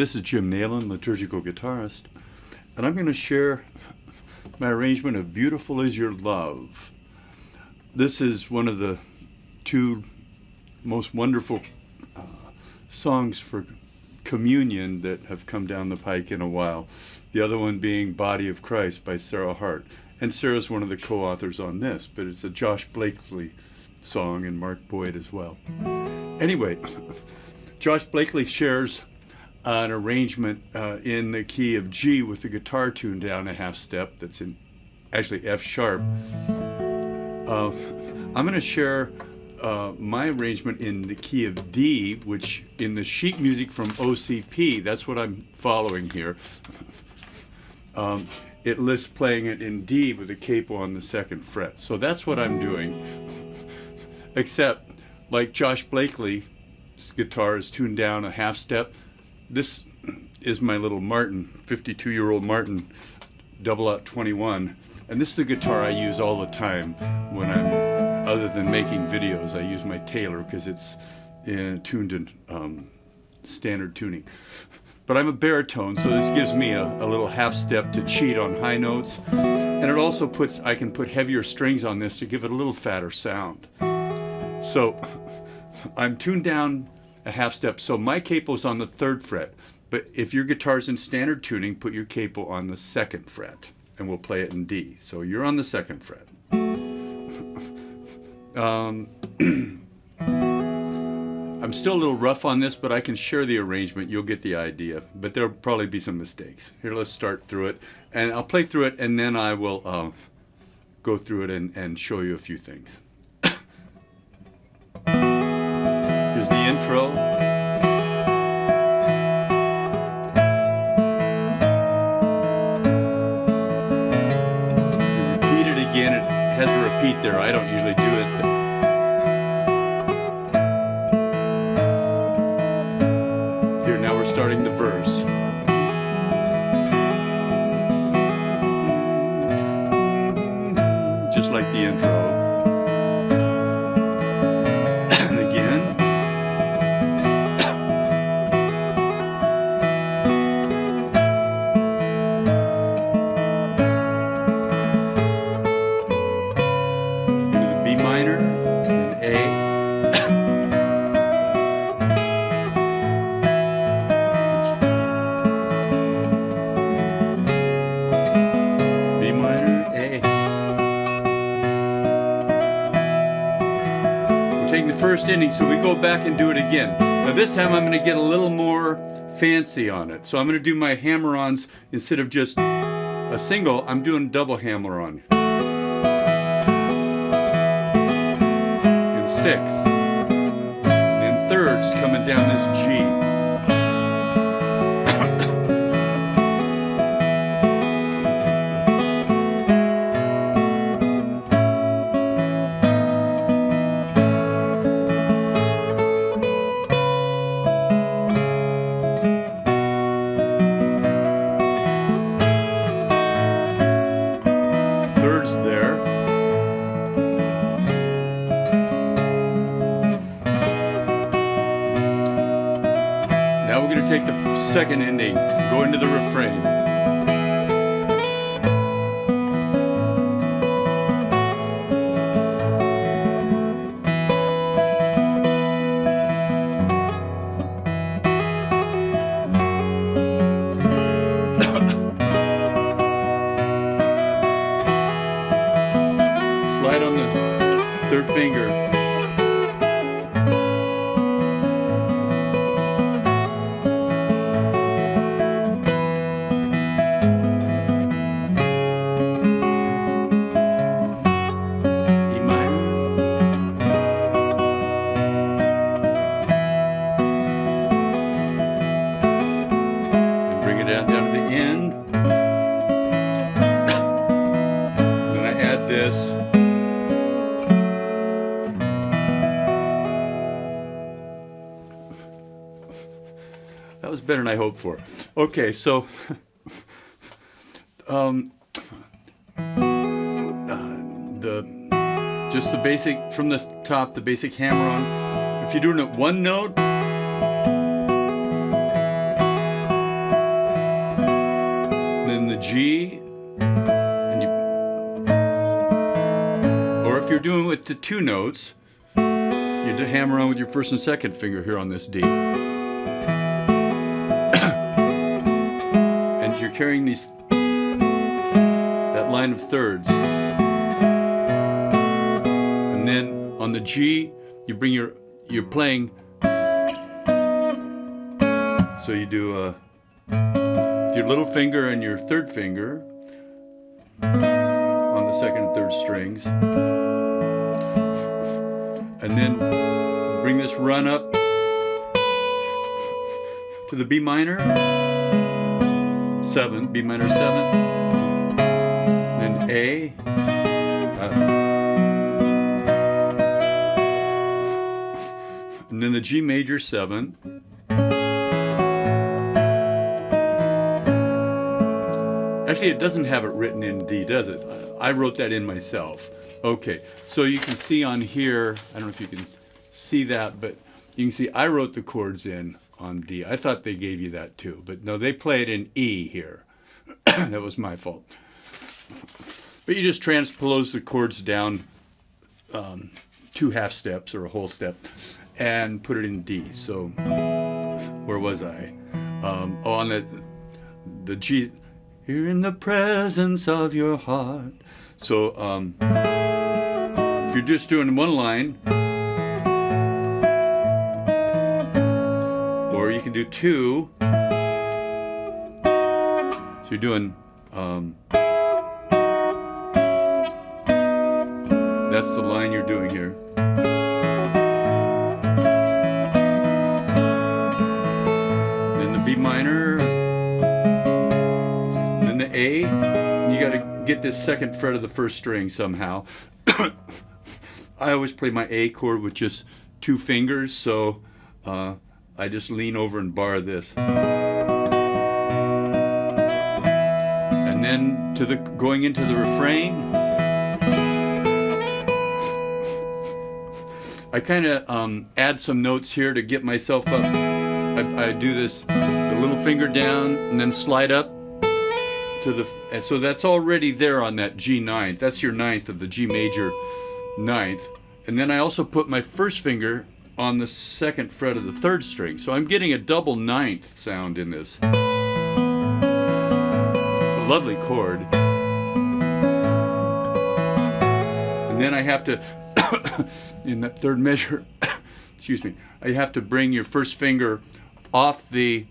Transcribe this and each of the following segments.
this is Jim Nailon, liturgical guitarist, and I'm going to share my arrangement of Beautiful Is Your Love. This is one of the two most wonderful songs for communion that have come down the pike in a while. The other one being Body of Christ by Sarah Hart. And Sarah's one of the co-authors on this, but it's a Josh Blakely song and Mark Boyd as well. Anyway, Josh Blakely shares an arrangement in the key of G with the guitar tuned down a half step. That's in actually F sharp. I'm going to share my arrangement in the key of D, which in the sheet music from OCP, that's what I'm following here. It lists playing it in D with a capo on the second fret. So that's what I'm doing. Except, like Josh Blakely's guitar is tuned down a half step. This is my little Martin, 52-year-old Martin, 00821. And this is the guitar I use all the time when I'm, other than making videos, I use my Taylor because it's tuned in standard tuning. But I'm a baritone, so this gives me a little half step to cheat on high notes. And it also puts, I can put heavier strings on this to give it a little fatter sound. So I'm tuned down a half step, so my capo's on the third fret. But if your guitar's in standard tuning, put your capo on the second fret, and we'll play it in D. So you're on the second fret. I'm still a little rough on this, but I can share the arrangement. You'll get the idea, but there'll probably be some mistakes. Here, let's start through it, and I'll play through it, and then I will go through it and show you a few things. Here's the intro. You repeat it again. It has a repeat there. I don't usually do it. Here, now we're starting the verse. Just like the intro. Taking the first ending, so we go back and do it again. Now this time I'm going to get a little more fancy on it. So I'm going to do my hammer-ons instead of just a single, I'm doing double hammer-on. In sixth. And in thirds coming down this G. Now we're going to take the second ending, go into the refrain. Slide on the third finger. Down to the end. Then I add this. That was better than I hoped for. Okay, so just the basic from the top, the basic hammer on. If you're doing it one note, G, and you, or if you're doing it with the two notes, you hammer on with your first and second finger here on this D. And you're carrying that line of thirds. And then on the G, you bring you're playing, so you do your little finger and your third finger on the second and third strings. And then bring this run up to the B minor 7, B minor 7, then A, and then the G major 7. Actually, it doesn't have it written in D, does it? I wrote that in myself. Okay, so you can see on here, I don't know if you can see that, but you can see I wrote the chords in on D. I thought they gave you that too, but no, they play it in E here. That was my fault. But you just transpose the chords down 2 half steps or a whole step and put it in D. So, where was I? On the G. You're in the presence of your heart. So, if you're just doing one line, or you can do 2. So you're doing, that's the line you're doing here. Then the B minor. A, you got to get this second fret of the first string somehow. I always play my A chord with just 2 fingers, so I just lean over and bar this. And then going into the refrain, I kind of add some notes here to get myself up. I do this, the little finger down and then slide up. And so that's already there on that G ninth. That's your ninth of the G major ninth. And then I also put my first finger on the second fret of the third string. So I'm getting a double ninth sound in this. It's a lovely chord. And then I have to, in that third measure, excuse me, I have to bring your first finger off the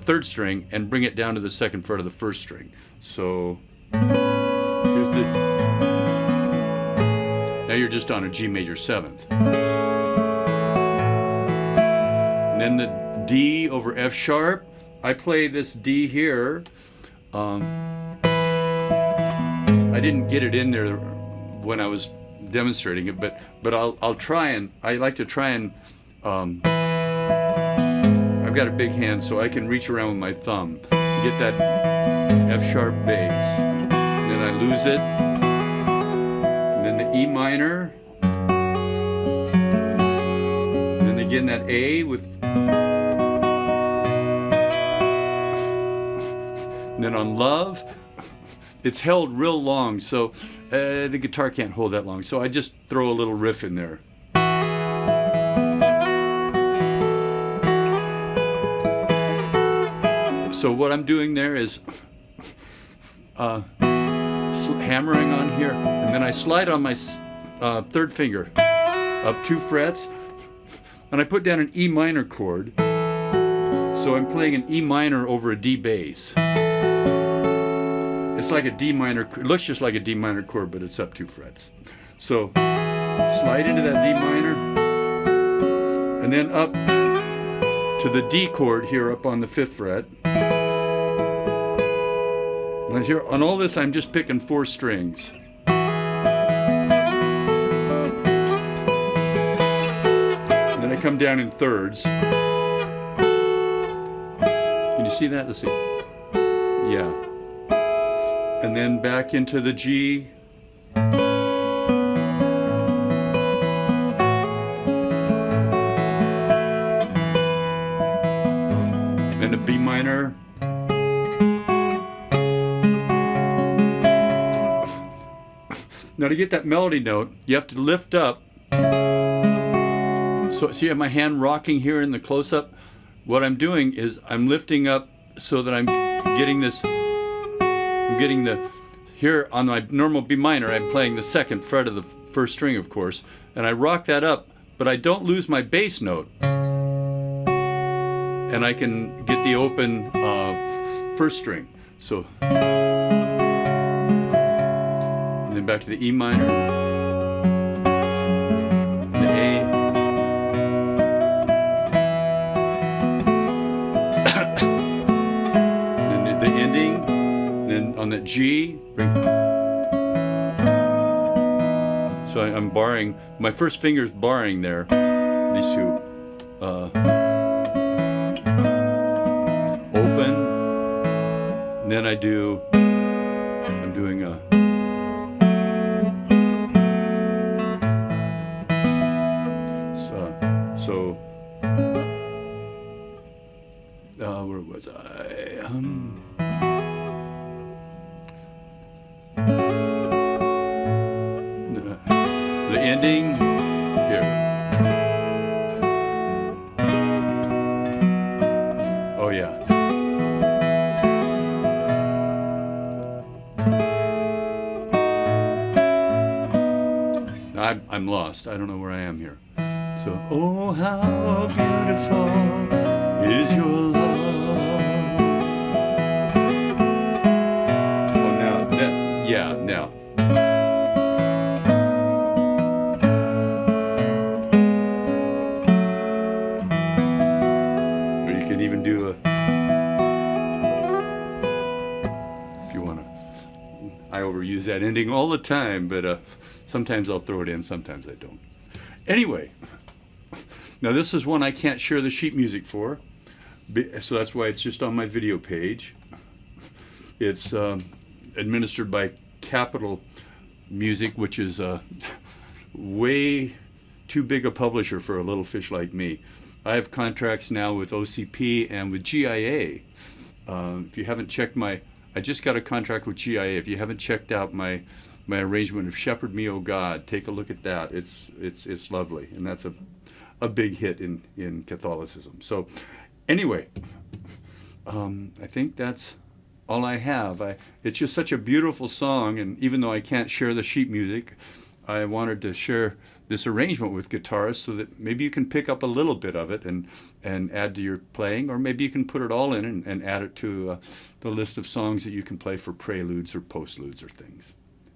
third string and bring it down to the second fret of the first string. So here's now you're just on a G major 7th. And then the D over F sharp. I play this D here. I didn't get it in there when I was demonstrating it, but I'll try, and I like to try and I've got a big hand, so I can reach around with my thumb and get that F sharp bass. And then I lose it. And then the E minor. And then again that A with. And then on Love, it's held real long, so the guitar can't hold that long. So I just throw a little riff in there. So what I'm doing there is hammering on here, and then I slide on my third finger up 2 frets, and I put down an E minor chord. So I'm playing an E minor over a D bass. It's like a D minor, it looks just like a D minor chord, but it's up 2 frets. So slide into that D minor, and then up to the D chord here up on the 5th fret. And here, on all this, I'm just picking 4 strings. And then I come down in thirds. Can you see that? Let's see. Yeah. And then back into the G. Then a B minor. Now to get that melody note, you have to lift up. So see, I have my hand rocking here in the close-up. What I'm doing is I'm lifting up so that I'm getting this. I'm getting the here on my normal B minor. I'm playing the second fret of the first string, of course, and I rock that up, but I don't lose my bass note, and I can get the open first string. So, and then back to the E minor, the A, and the ending, and then on that G, so I'm barring, my first finger's barring there, these two, open, and then I'm doing a, where was I? The ending here. Oh yeah. I'm lost. I don't know where I am here. So, oh, how beautiful is your love. Oh, now that, yeah, now. Or you can even do a, if you want to. I overuse that ending all the time, but sometimes I'll throw it in, sometimes I don't. Anyway, now this is one I can't share the sheet music for, so that's why it's just on my video page. It's administered by Capital Music, which is way too big a publisher for a little fish like me. I have contracts now with OCP and with GIA. If you haven't checked I just got a contract with GIA. If you haven't checked out my arrangement of "Shepherd Me, O God," take a look at that. It's lovely, and that's a big hit in Catholicism. So, anyway, I think that's all I have. It's just such a beautiful song, and even though I can't share the sheet music, I wanted to share this arrangement with guitarists so that maybe you can pick up a little bit of it and add to your playing, or maybe you can put it all in and add it to the list of songs that you can play for preludes or postludes or things.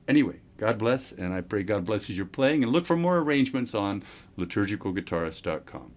Anyway, God bless, and I pray God blesses your playing, and look for more arrangements on liturgicalguitarist.com.